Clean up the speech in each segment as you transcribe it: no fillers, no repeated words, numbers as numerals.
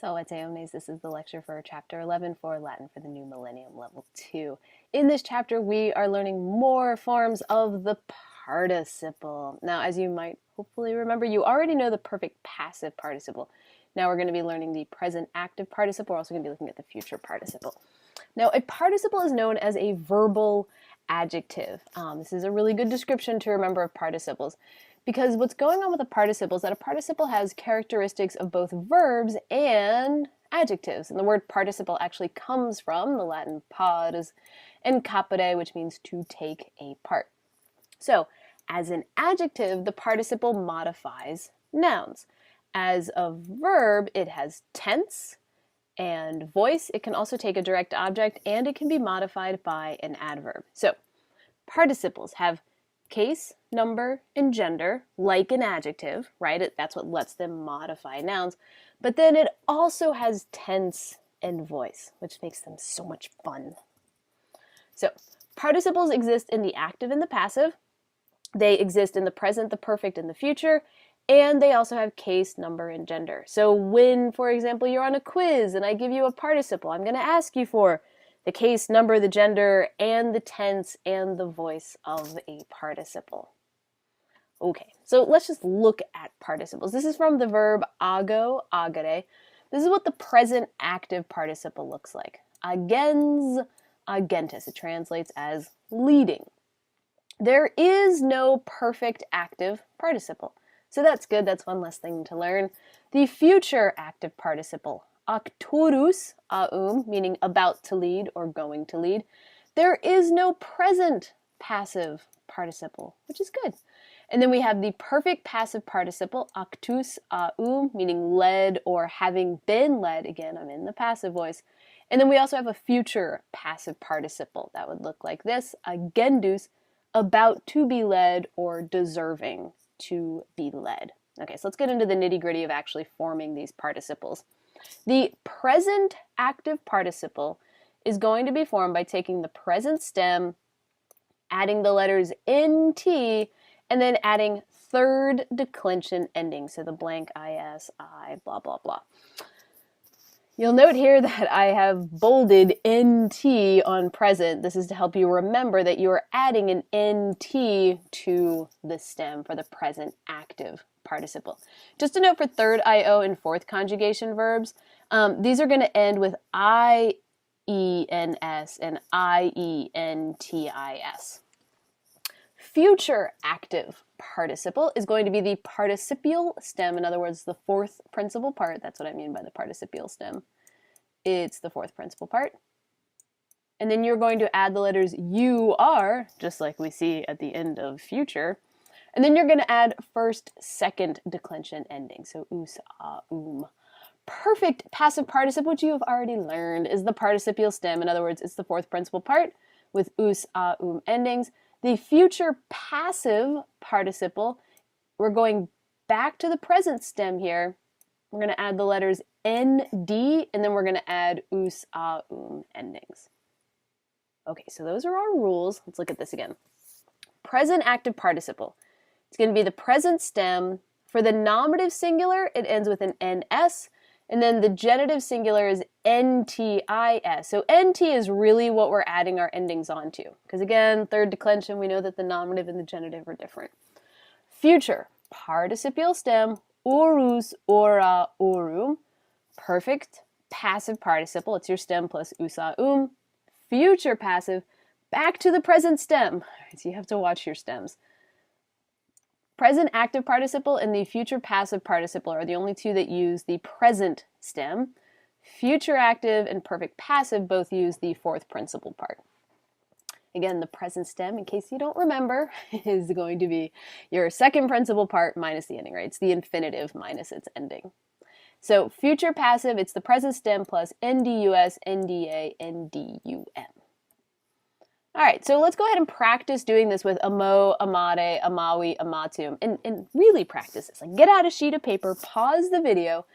So, at Omnes, this is the lecture for Chapter 11 for Latin for the New Millennium, Level 2. In this chapter, we are learning more forms of the participle. Now, as you might hopefully remember, you already know the perfect passive participle. Now we're going to be learning the present active participle. We're also going to be looking at the future participle. Now, a participle is known as a verbal adjective. This is a really good description to remember of participles, because what's going on with a participle is that a participle has characteristics of both verbs and adjectives. And the word participle actually comes from the Latin pars and capere, which means to take a part. So, as an adjective, the participle modifies nouns. As a verb, it has tense and voice. It can also take a direct object, and it can be modified by an adverb. So, participles have case, number, and gender, like an adjective, right? That's what lets them modify nouns. But then it also has tense and voice, which makes them so much fun. So, participles exist in the active and the passive. They exist in the present, the perfect, and the future. And they also have case, number, and gender. So when, for example, you're on a quiz and I give you a participle, I'm going to ask you for the case, number, the gender, and the tense, and the voice of a participle. Okay, so let's just look at participles. This is from the verb ago, agere. This is what the present active participle looks like. Agens, agentes. It translates as leading. There is no perfect active participle. So that's good. That's one less thing to learn. The future active participle, actorus aum, meaning about to lead or going to lead. There is no present passive participle, which is good. And then we have the perfect passive participle, actus aum, meaning led or having been led. Again, I'm in the passive voice. And then we also have a future passive participle. That would look like this, agendus, about to be led or deserving to be led. Okay, so let's get into the nitty-gritty of actually forming these participles. The present active participle is going to be formed by taking the present stem, adding the letters nt, and then adding third declension ending, so the blank is, I, blah, blah, blah. You'll note here that I have bolded NT on present. This is to help you remember that you are adding an NT to the stem for the present active participle. Just a note for third IO and fourth conjugation verbs, these are going to end with IENS and IENTIS. Future active participle is going to be the participial stem, in other words, the fourth principal part. That's what I mean by the participial stem. It's the fourth principal part. And then you're going to add the letters UR, just like we see at the end of future. And then you're going to add first, second declension ending. So us, Perfect passive participle, which you have already learned, is the participial stem. In other words, it's the fourth principal part with us, endings. The future passive participle, we're going back to the present stem here. We're going to add the letters ND, and then we're going to add us, endings. Okay, so those are our rules. Let's look at this again. Present active participle. It's going to be the present stem. For the nominative singular, it ends with an NS, and then the genitive singular is NTIS. So NT is really what we're adding our endings onto. Because again, third declension, we know that the nominative and the genitive are different. Future, participial stem, orus, ora, orum. Perfect passive participle, it's your stem plus usa, Future passive, back to the present stem. So you have to watch your stems. Present active participle and the future passive participle are the only two that use the present stem. Future active and perfect passive both use the fourth principal part. Again, the present stem, in case you don't remember, is going to be your second principal part minus the ending, right? It's the infinitive minus its ending. So future passive, it's the present stem plus NDUS, NDA, NDUM. All right, so let's go ahead and practice doing this with amo, amade, amawi, amatum, and really practice this. Like, get out a sheet of paper, pause the video,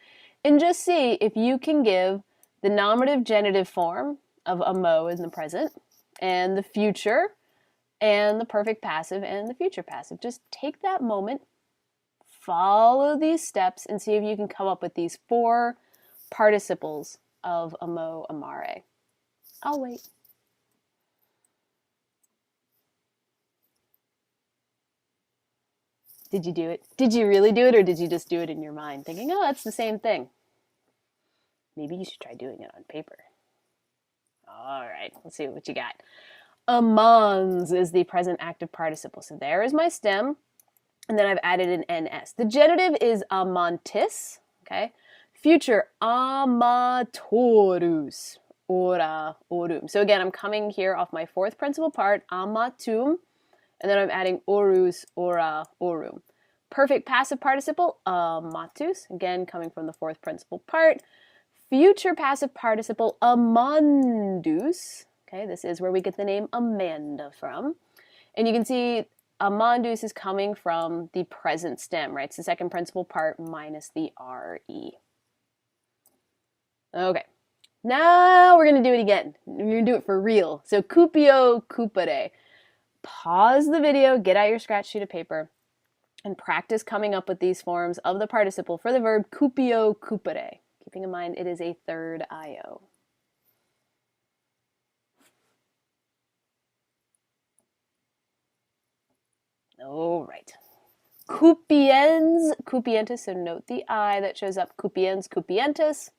and just see if you can give the nominative genitive form of amo in the present, and the future, and the perfect passive, and the future passive. Just take that moment, follow these steps, and see if you can come up with these 4 participles of amo, amare? I'll wait. Did you do it? Did you really do it, or did you just do it in your mind, thinking, oh, that's the same thing? Maybe you should try doing it on paper. All right, let's see what you got. Amans is the present active participle. So there is my stem, and then I've added an ns. The genitive is amantis, okay? Future, amatorus, ora, orum. So again, I'm coming here off my fourth principal part, amatum, and then I'm adding orus, ora, orum. Perfect passive participle, amatus, again coming from the fourth principal part. Future passive participle, amandus. Okay, this is where we get the name Amanda from. And you can see amandus is coming from the present stem, right? It's the second principal part minus the RE. Okay, now we're going to do it again. We're going to do it for real. So cupio, cupere. Pause the video, get out your scratch sheet of paper, and practice coming up with these forms of the participle for the verb cupio, cupere. Keeping in mind it is a third IO. All right. Cupiens, cupientis, so note the I that shows up. Cupiens, cupientis.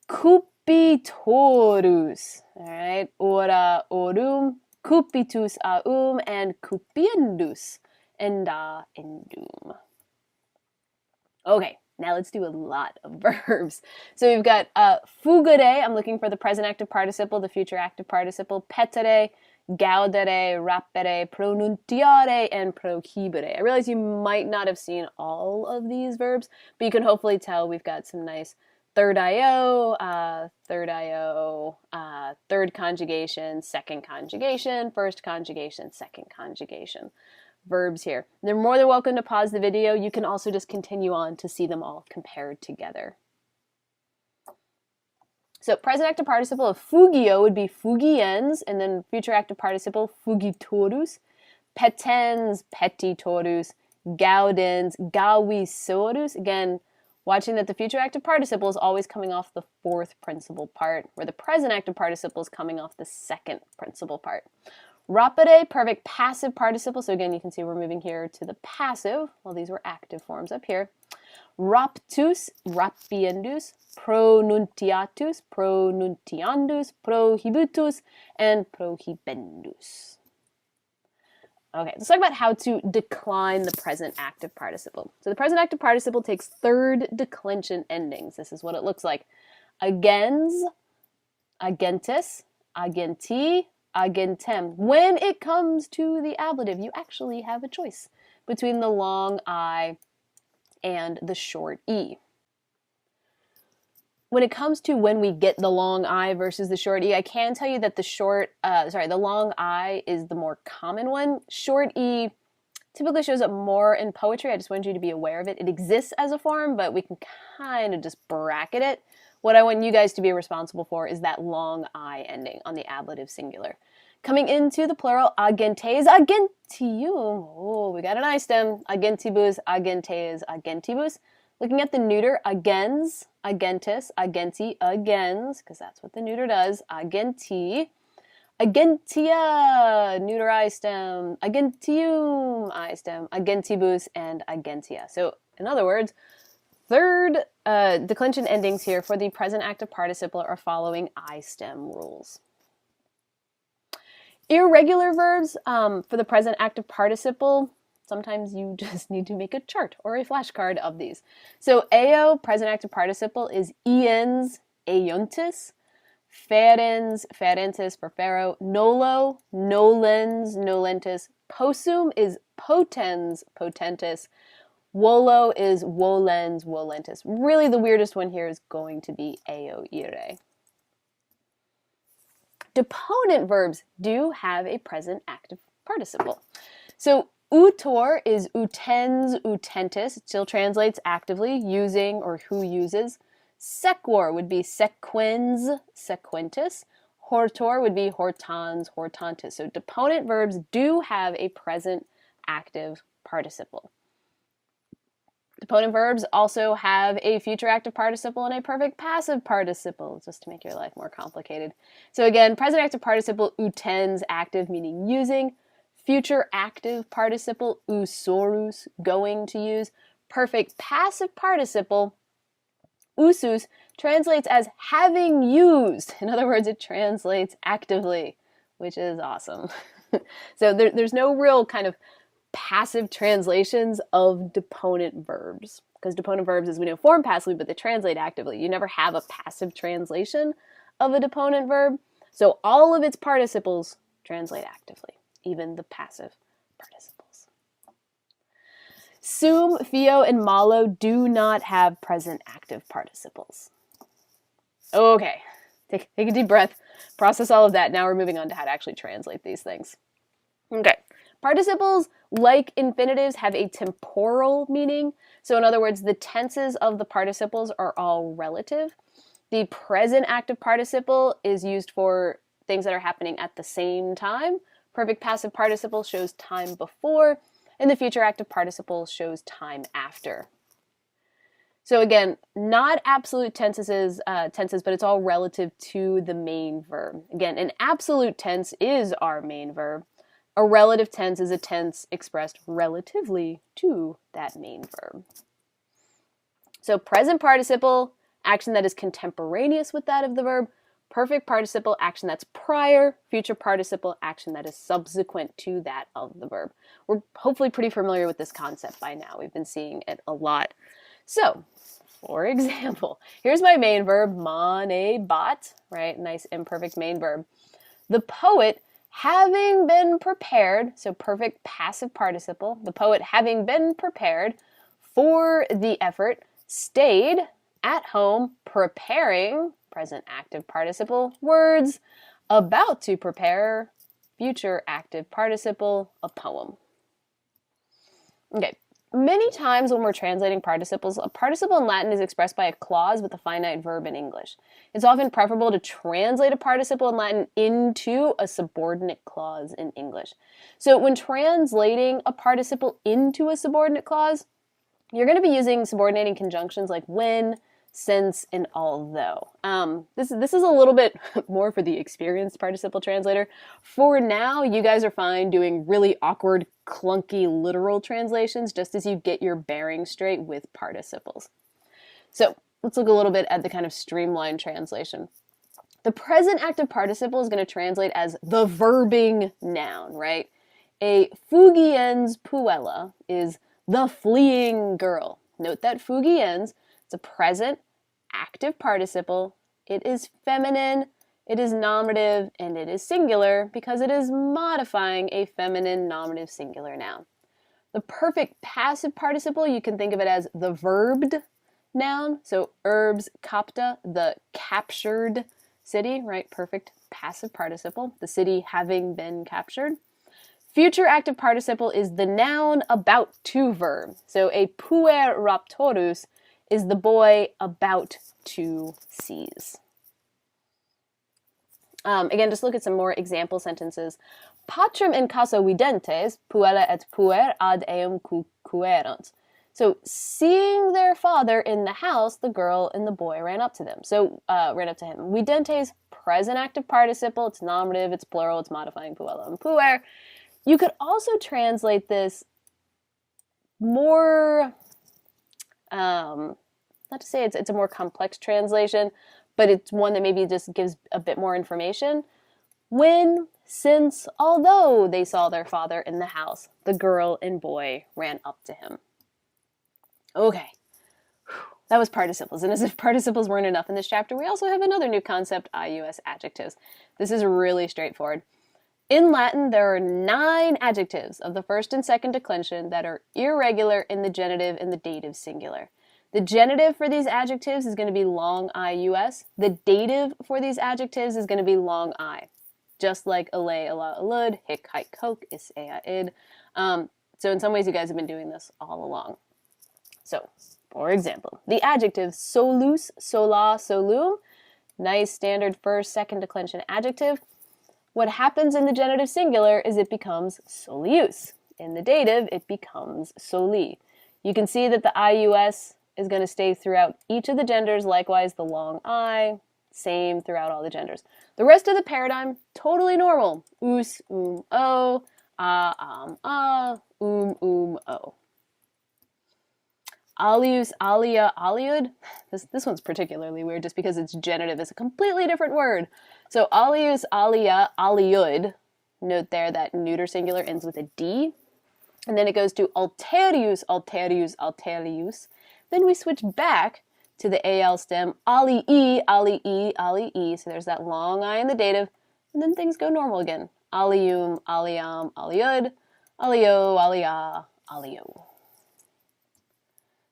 Cupitorus, all right. Ora, orum, cupitus, aum, and cupiendus, enda, endum. Okay, now let's do a lot of verbs. So we've got fugere, I'm looking for the present active participle, the future active participle, petere, gaudere, rapere, pronuntiare, and prohibere. I realize you might not have seen all of these verbs, but you can hopefully tell we've got some nice third IO, third conjugation, second conjugation, first conjugation, second conjugation verbs here. They're more than welcome to pause the video. You can also just continue on to see them all compared together. So present active participle of fugio would be fugiens, and then future active participle fugitorus, petens, petitorus, gaudens, gavisorus. Again, watching that the future active participle is always coming off the fourth principal part, where the present active participle is coming off the second principal part. Rapere, perfect passive participle. So again, you can see we're moving here to the passive. Well, these were active forms up here. Raptus, rapiendus, pronuntiatus, pronuntiandus, prohibitus, and prohibendus. Okay, let's talk about how to decline the present active participle. So the present active participle takes third declension endings. This is what it looks like. Agens, agentis, agenti, agentem. When it comes to the ablative, you actually have a choice between the long I and the short E. When it comes to when we get the long I versus the short E, I can tell you that the long I is the more common one. Short E typically shows up more in poetry. I just wanted you to be aware of it. It exists as a form, but we can kind of just bracket it. What I want you guys to be responsible for is that long I ending on the ablative singular. Coming into the plural, agentes, agentium. Oh, we got an I stem. Agentibus, agentes, agentibus. Looking at the neuter, agens, agentis, agenti, agens, because that's what the neuter does. Agenti, agentia, neuter I stem, agentium, I stem, agentibus, and agentia. So, in other words, third declension endings here for the present active participle are following I stem rules. Irregular verbs for the present active participle, sometimes you just need to make a chart or a flashcard of these. So ao, present active participle, is iens, aeontis, ferens, ferentis for pharaoh, nolo, nolens, nolentis, possum is potens, potentis, wolo is wolens, wolentis. Really the weirdest one here is going to be ao ire. Deponent verbs do have a present active participle. So utor is utens, utentis. It still translates actively, using or who uses. Sequor would be sequens, sequentis. Hortor would be hortans, hortantis. So deponent verbs do have a present active participle. Deponent verbs also have a future active participle and a perfect passive participle, just to make your life more complicated. So again, present active participle utens, active, meaning using. Future active participle usorus, going to use. Perfect passive participle usus translates as having used. In other words, it translates actively, which is awesome. So there's no real kind of passive translations of deponent verbs, because deponent verbs, as we know, form passively, but they translate actively. You never have a passive translation of a deponent verb. So all of its participles translate actively, even the passive participles. Sum, fio, and malo do not have present active participles. Okay, take a deep breath, process all of that. Now we're moving on to how to actually translate these things. Okay, participles, like infinitives, have a temporal meaning. So in other words, the tenses of the participles are all relative. The present active participle is used for things that are happening at the same time. Perfect passive participle shows time before, and the future active participle shows time after. So again, not absolute tenses, but it's all relative to the main verb. Again, an absolute tense is our main verb. A relative tense is a tense expressed relatively to that main verb. So present participle, action that is contemporaneous with that of the verb. Perfect participle, action that's prior. Future participle, action that is subsequent to that of the verb. We're hopefully pretty familiar with this concept by now. We've been seeing it a lot. So, for example, here's my main verb, manebat, right? Nice imperfect main verb. The poet, having been prepared, so perfect passive participle, the poet having been prepared for the effort, stayed at home preparing, present active participle, words, about to prepare, future active participle, a poem. Okay, many times when we're translating participles, a participle in Latin is expressed by a clause with a finite verb in English. It's often preferable to translate a participle in Latin into a subordinate clause in English. So when translating a participle into a subordinate clause, you're going to be using subordinating conjunctions like when, since, and although. This is a little bit more for the experienced participle translator. For now, you guys are fine doing really awkward, clunky literal translations just as you get your bearings straight with participles. So let's look a little bit at the kind of streamlined translation. The present active participle is going to translate as the verbing noun, right? A fugiens puella is the fleeing girl. Note that fugiens, it's a present active participle. It is feminine, it is nominative, and it is singular because it is modifying a feminine nominative singular noun. The perfect passive participle, you can think of it as the verbed noun. So urbs capta, the captured city, right? Perfect passive participle, the city having been captured. Future active participle is the noun about to verb. So a puer raptorus is the boy about to seize. Again, just look at some more example sentences. Patrem in casa videntes, puella et puer ad eum cuerant. So, seeing their father in the house, the girl and the boy ran up to them. So, ran up to him. Videntes, present active participle, it's nominative, it's plural, it's modifying puella and puer. You could also translate this more, not to say it's a more complex translation, but it's one that maybe just gives a bit more information. When, since, although they saw their father in the house, the girl and boy ran up to him. Okay, that was participles. And as if participles weren't enough in this chapter, we also have another new concept, IUS adjectives. This is really straightforward. In Latin, there are 9 adjectives of the first and second declension that are irregular in the genitive and the dative singular. The genitive for these adjectives is going to be long I-US. The dative for these adjectives is going to be long I. Just like alay, ala, alud, hic, hike, hoke, is, ea, id. So in some ways, you guys have been doing this all along. So, for example, the adjective solus, sola, solum, nice standard first, second declension adjective. What happens in the genitive singular is it becomes solius. In the dative, it becomes soli. You can see that the IUS is going to stay throughout each of the genders, likewise the long I, same throughout all the genders. The rest of the paradigm, totally normal. Us, o, o. Alius, alia, aliud. This one's particularly weird just because it's genitive. It's a completely different word. So alius, alia, aliud. Note there that neuter singular ends with a D. And then it goes to alterius, alterius, alterius. Then we switch back to the AL stem, alii, alii, alii. So there's that long I in the dative. And then things go normal again. Alium, aliam, aliud, alio, alia, alio.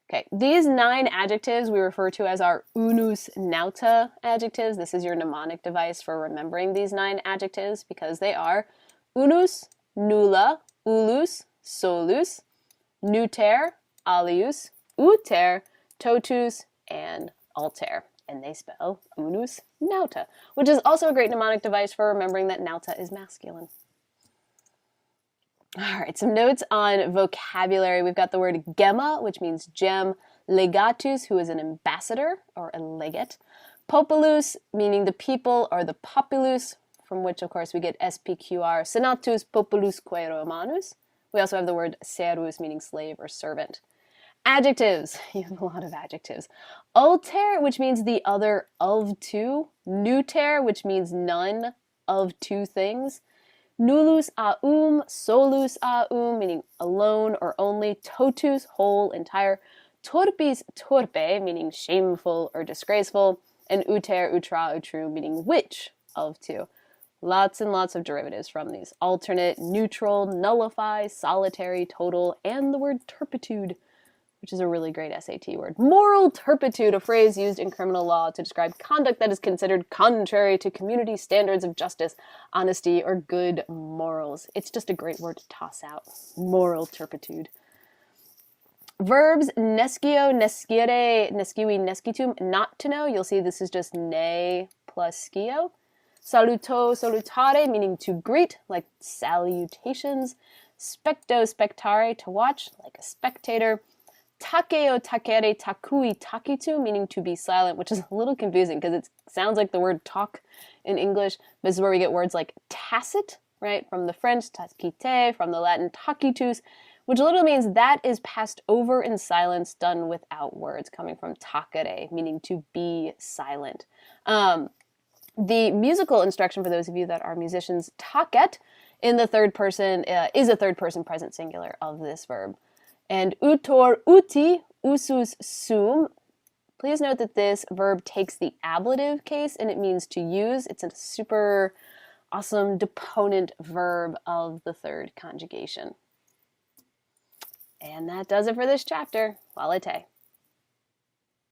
Okay, these 9 adjectives we refer to as our unus nauta adjectives. This is your mnemonic device for remembering these 9 adjectives because they are unus, nulla, ulus, solus, nuter, alius, uter, totus, and alter. And they spell unus nauta, which is also a great mnemonic device for remembering that nauta is masculine. All right, some notes on vocabulary. We've got the word gemma, which means gem, legatus, who is an ambassador or a legate, populus, meaning the people or the populus, from which, of course, we get SPQR, senatus populusque Romanus. We also have the word servus, meaning slave or servant. Adjectives. You have a lot of adjectives. Alter, which means the other of two. Nuter, which means none of two things. Nullus aum, solus aum, meaning alone or only. Totus, whole, entire. Turpis turpe, meaning shameful or disgraceful. And uter, utra, utru, meaning which of two. Lots and lots of derivatives from these. Alternate, neutral, nullify, solitary, total, and the word turpitude, which is a really great SAT word. Moral turpitude, a phrase used in criminal law to describe conduct that is considered contrary to community standards of justice, honesty, or good morals. It's just a great word to toss out. Moral turpitude. Verbs, nescio, nescire, nescivi, nescitum, not to know. You'll see this is just ne plus scio. Saluto, salutare, meaning to greet, like salutations. Specto, spectare, to watch, like a spectator. Takeo, takere, takui, takitu, meaning to be silent, which is a little confusing because it sounds like the word talk in English. This is where we get words like tacit, right? From the French, tacite, from the Latin tacitus, which literally means that is passed over in silence, done without words, coming from tacere, meaning to be silent. The musical instruction for those of you that are musicians, tacet, in the third person, is a third person present singular of this verb. And utor, uti, usus, sum. Please note that this verb takes the ablative case and it means to use. It's a super awesome deponent verb of the third conjugation. And that does it for this chapter. Walete.